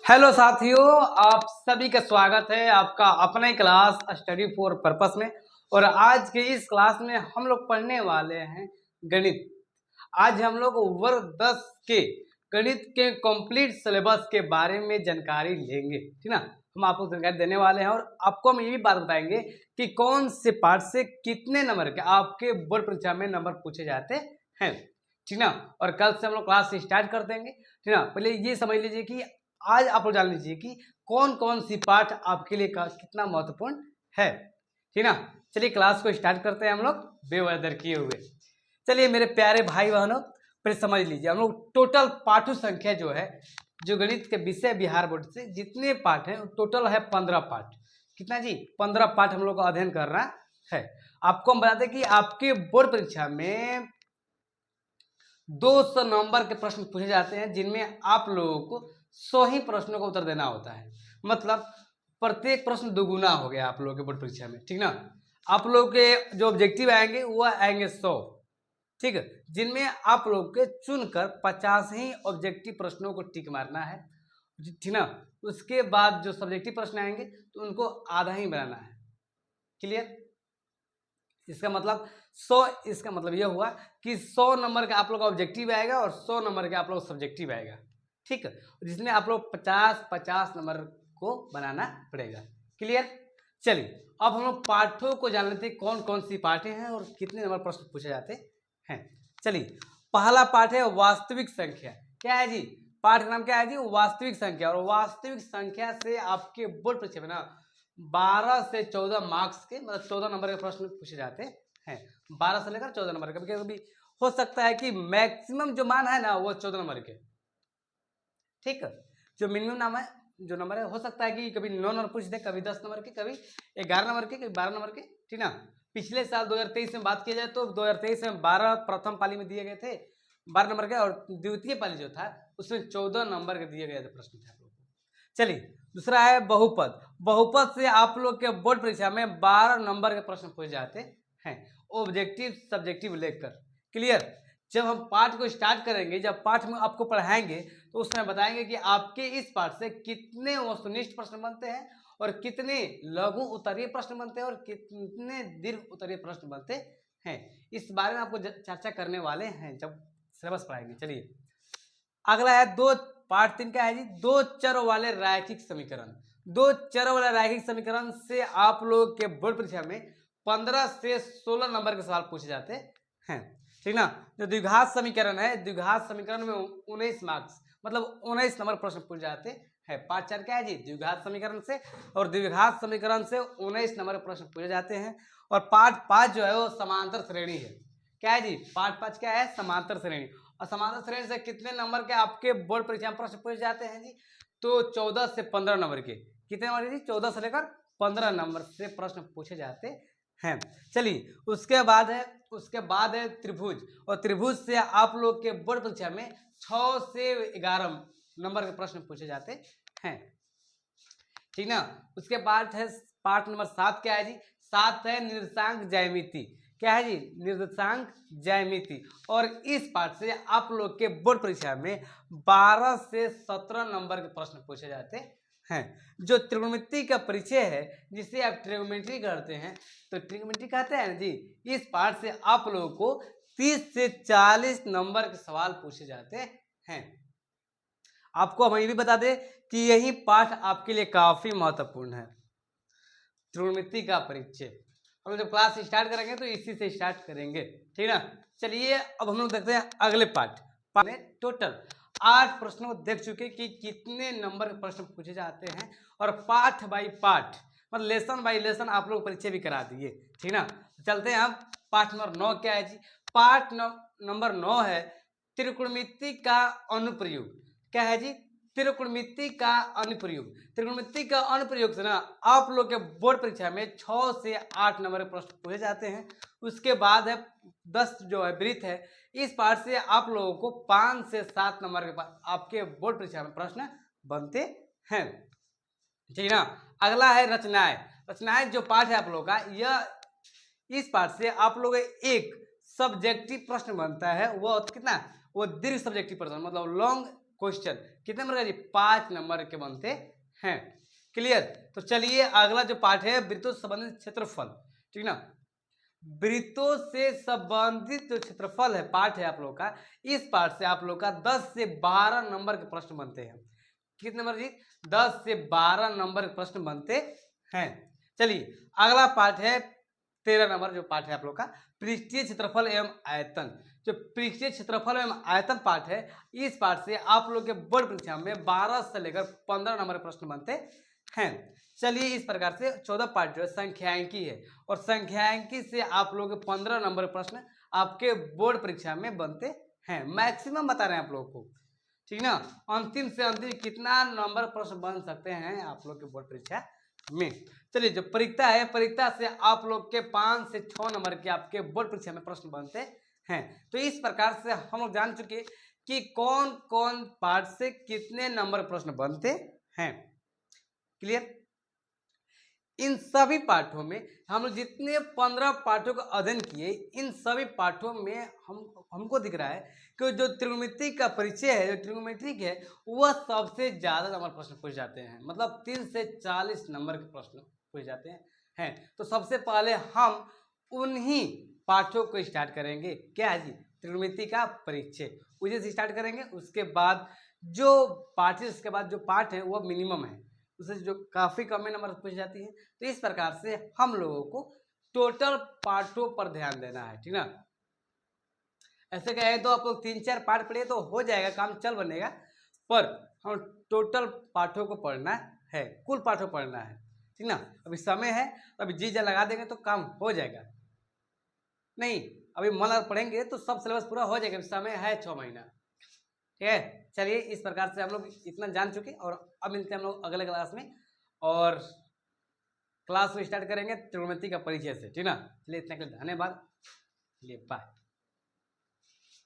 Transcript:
Hello साथियों, आप सभी का स्वागत है आपका अपना ही क्लास स्टडी फॉर पर्पस में। और आज के इस क्लास में हम लोग पढ़ने वाले हैं गणित। आज हम लोग वर्ग 10 के गणित के कंप्लीट सिलेबस के बारे में जानकारी लेंगे, ठीक ना। हम आपको जानकारी देने वाले हैं और आपको हम ये भी बात बताएंगे कि कौन से पार्ट से कितने नंबर के आपके बोर्ड परीक्षा में नंबर पूछे जाते हैं, ठीक ना। और कल से हम लोग क्लास स्टार्ट कर देंगे, ठीक ना। पहले ये समझ लीजिए कि आज आप लोग जान लीजिए कि कौन कौन सी पाठ आपके लिए कितना महत्वपूर्ण है, ठीक ना। चलिए क्लास को स्टार्ट करते हैं हम लोग बेवजह किए हुए। चलिए मेरे प्यारे भाई बहनों, पहले समझ लीजिए हम लोग टोटल पाठों संख्या जो है, जो गणित के विषय बिहार बोर्ड से जितने पाठ हैं टोटल है 15 पाठ। कितना जी? 15 पाठ हम लोग को अध्ययन करना है। आपको हम बताते हैं कि आपके बोर्ड परीक्षा में 200 नंबर के प्रश्न पूछे जाते हैं, जिनमें आप लोगों को 100 ही प्रश्नों का उत्तर देना होता है। मतलब प्रत्येक प्रश्न दुगुना हो गया आप लोगों के बोर्ड परीक्षा में, ठीक ना। आप लोगों के जो ऑब्जेक्टिव आएंगे वो आएंगे 100, ठीक है, जिनमें आप लोग के चुनकर 50 ही ऑब्जेक्टिव प्रश्नों को टिक मारना है, ठीक ना। उसके बाद जो सब्जेक्टिव प्रश्न आएंगे तो उनको आधा ही बनाना है। क्लियर? इसका मतलब 100, इसका मतलब यह हुआ कि 100 नंबर का आप लोग का ऑब्जेक्टिव आएगा और 100 नंबर का आप लोग सब्जेक्टिव आएगा, ठीक है। जिसमें आप लोग 50-50 नंबर को बनाना पड़ेगा। क्लियर? चलिए अब हम लोग पाठों को जान लेते हैं, कौन कौन सी पाठें हैं और कितने नंबर प्रश्न पूछे जाते हैं। चलिए पहला पाठ है वास्तविक संख्या। क्या है जी? पाठ का नाम क्या है जी? वास्तविक संख्या। और वास्तविक संख्या से आपके बोर्ड परीक्षा में ना 12 से 14 मार्क्स के, मतलब 14 नंबर के प्रश्न पूछे जाते हैं। 12 से लेकर 14 नंबर। कभी कभी हो सकता है कि मैक्सिमम जो मान है ना वो 14 नंबर के, ठीक है। जो मिनिमम नाम है, जो नंबर है, हो सकता है कि कभी 9 नंबर पूछ दे, कभी 10 नंबर के, कभी 11 नंबर के, कभी 12 नंबर के, ठीक ना। पिछले साल 2023 में बात की जाए तो 2023 में 12 प्रथम पाली में दिए गए थे 12 नंबर के, और द्वितीय पाली जो था उसमें 14 नंबर के दिए गए थे प्रश्न थे आप लोगों को। चलिए दूसरा है बहुपद। बहुपद से आप लोग के बोर्ड परीक्षा में 12 नंबर के प्रश्न पूछे जाते हैं, ऑब्जेक्टिव सब्जेक्टिव लेकर। क्लियर? जब हम पाठ को स्टार्ट करेंगे, जब पाठ में आपको पढ़ाएंगे तो उसमें बताएंगे कि आपके इस पाठ से कितने वस्तुनिष्ठ प्रश्न बनते हैं और कितने लघु उत्तरीय प्रश्न बनते हैं और कितने दीर्घ उत्तरीय प्रश्न बनते हैं। इस बारे में आपको चर्चा करने वाले हैं जब सिलेबस पढ़ाएंगे। चलिए अगला है दो, पार्ट 3 का है जी, दो चर वाले रैखिक समीकरण। दो चर वाले रैखिक समीकरण से आप लोग के बोर्ड परीक्षा में 15 से 16 नंबर के सवाल पूछे जाते हैं, ठीक ना। जो द्विघात समीकरण है, द्विघात समीकरण में 19 मार्क्स, मतलब 19 नंबर प्रश्न पूछे जाते हैं। पार्ट 4 क्या है जी? द्विघात समीकरण से, और द्विघात समीकरण से 19 नंबर के प्रश्न पूछे जाते हैं। और पार्ट 5 जो है वो समांतर श्रेणी है। क्या है जी? पार्ट 5 क्या है? समांतर श्रेणी। और समांतर श्रेणी से कितने नंबर के आपके बोर्ड परीक्षा में प्रश्न पूछे जाते हैं जी? तो 14 से 15 नंबर के। कितने नंबर जी? 14 से लेकर 15 नंबर से प्रश्न पूछे जाते हैं। चलिए उसके बाद है त्रिभुज। और त्रिभुज से आप लोग के बोर्ड परीक्षा में 6 से 11 नंबर के प्रश्न पूछे जाते हैं, ठीक ना। उसके बाद है पार्ट नंबर 7। क्या है जी? 7 है निर्देशांक ज्यामिति। क्या है जी? निर्देशांक ज्यामिति। और इस पार्ट से आप लोग के बोर्ड परीक्षा में 12 से 17 नंबर के प्रश्न पूछे जाते हैं। जो त्रिकोणमिति का परिचय है, जिसे आप ट्रिग्नोमेट्री करते हैं, तो ट्रिग्नोमेट्री कहते हैं जी, इस पार्ट से आप लोगों को 30 से 40 नंबर के सवाल पूछे जाते हैं। आपको हम ये भी बता दें कि यही पाठ आपके लिए काफी महत्वपूर्ण है, त्रिकोणमिति का परिचय। हम जब क्लास स्टार्ट करेंगे तो इसी से स्टार्ट करेंगे, ठीक ना। चलिए अब हम लोग देखते हैं अगले पाठ में टोटल 8 प्रश्नों को देख चुके कि कितने नंबर के प्रश्न पूछे जाते हैं, और पाठ बाई पाठ, मतलब लेसन बाई लेसन आप लोग परिचय भी करा दिए, ठीक ना। चलते हैं हम पाठ नंबर 9। क्या है जी? पाठ नंबर 9 है त्रिकोणमिति का अनुप्रयोग। क्या है जी? त्रिकोणमिति का अनुप्रयोग। त्रिकोणमिति का अनुप्रयोग से ना आप लोग के बोर्ड परीक्षा में 6 से 8 नंबर के प्रश्न पूछे जाते हैं। उसके बाद है 10 जो है वृत्त है। इस पाठ से आप लोगों को 5 से 7 नंबर के आपके बोर्ड परीक्षा में प्रश्न बनते हैं, ठीक ना। अगला है रचनाएं। रचनाएं जो पाठ है आप लोगों का, यह इस पाठ से आप लोग एक सब्जेक्टिव प्रश्न बनता है। वो कितना? वो दीर्घ सब्जेक्टिव प्रश्न, मतलब लॉन्ग क्वेश्चन कितने नंबर का जी 5 नंबर के बनते हैं। क्लियर। तो चलिए अगला जो पार्ट है वृत्तों से संबंधित क्षेत्रफल, ठीक ना। वृत्तों से संबंधित जो क्षेत्रफल है पार्ट है आप लोग का, इस पार्ट से आप लोग का 10 से 12 नंबर के प्रश्न बनते हैं। कितने नंबर जी 10 से 12 नंबर के प्रश्न बनते हैं। चलिए अगला पार्ट है 13 नंबर जो पार्ट है आप लोग का पृष्ठीय क्षेत्रफल एवं आयतन। जो पृष्ठीय क्षेत्रफल एवं आयतन पार्ट है, इस पार्ट से आप लोग के बोर्ड परीक्षा में 12 से लेकर 15 नंबर के प्रश्न बनते हैं। चलिए इस प्रकार से 14 पार्ट जो है संख्यांकी है, और संख्यांकी से आप लोग के 15 नंबर प्रश्न आपके बोर्ड परीक्षा में बनते हैं। मैक्सिमम बता रहे हैं आप लोगों को, ठीक ना। अंतिम से अंतिम कितना नंबर प्रश्न बन सकते हैं आप लोग के बोर्ड परीक्षा में। चलिए जो परीक्षा है, परीक्षा से आप लोग के 5 से 6 नंबर के आपके बोर्ड परीक्षा में प्रश्न बनते हैं। तो इस प्रकार से हम लोग जान चुके कि कौन कौन पार्ट से कितने नंबर प्रश्न बनते हैं। क्लियर। इन सभी पाठों में हम लोग जितने 15 पाठों का अध्ययन किए, इन सभी पाठों में हमको दिख रहा है कि जो त्रिकोणमिति का परिचय है, जो ट्रिग्नोमेट्रिक है, वह सबसे ज्यादा नंबर प्रश्न पूछ जाते हैं। मतलब 3 से 40 नंबर के प्रश्न पूछ जाते हैं। तो सबसे पहले हम उन्हीं पाठों को स्टार्ट करेंगे। क्या है जी त्रिकोणमिति का परिचय, उसे से स्टार्ट करेंगे। उसके बाद जो पाठ है, उसके बाद जो पाठ है वह मिनिमम है, उससे जो काफी कम नंबर पूछ जाती है। तो इस प्रकार से हम लोगों को टोटल पार्टों पर ध्यान देना है, ठीक ना। ऐसे कहे तो आप लोग 3-4 पार्ट पढ़िए तो हो जाएगा, काम चल बनेगा, पर हम टोटल पाठों को पढ़ना है, कुल पाठों पढ़ना है, ठीक ना। अभी समय है, अभी जी जा लगा देंगे तो काम हो जाएगा। नहीं अभी मन अगर पढ़ेंगे तो सब सिलेबस पूरा हो जाएगा, समय है 6 महीना, ठीक है। चलिए इस प्रकार से हम लोग इतना जान चुके, और अब मिलते हैं हम लोग अगले क्लास में, और क्लास को स्टार्ट करेंगे त्रिकोणमिति का परिचय से, ठीक ना। चलिए इतना के लिए धन्यवाद, चलिए बाय।